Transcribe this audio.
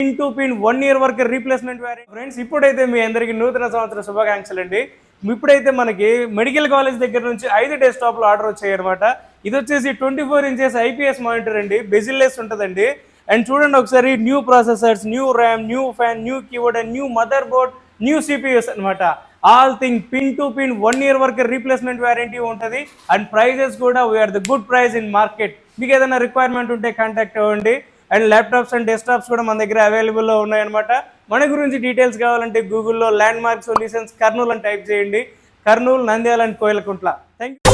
Pin to pin 1 year వరకు replacement warranty. Friends ఇప్పుడైతే మీ అందరికీ నూతన సంవత్సర శుభాకాంక్షలు అండి. ఇప్పుడైతే మనకి మెడికల్ కాలేజ్ దగ్గర నుంచి 5 డెస్క్టాప్లు ఆర్డర్ వచ్చాయి అనమాట. ఇది వచ్చేసి 24 inches ఐపీఎస్ మానిటర్ అండి, బెజిల్లెస్ ఉంటుందండి. అండ్ చూడండి ఒకసారి, new processors, new RAM, new fan, new keyboard and new mother board, new CPUs అనమాట. All thing pin to pin 1 year వరకు రీప్లేస్మెంట్ వారంటీ ఉంటుంది. అండ్ ప్రైజెస్ కూడా we're the good price in market. మీకు ఏదైనా requirement ఉంటే contact అవ్వండి. And laptops and desktops కూడా మన దగ్గర అవైలబుల్లో ఉన్నాయన్నమాట. మన గురించి డీటెయిల్స్ కావాలంటే గూగుల్లో ల్యాండ్ మార్క్ సొల్యూషన్స్ కర్నూలు అని టైప్ చేయండి. Kurnool, Nandyal and Koyalakuntla. Thank you.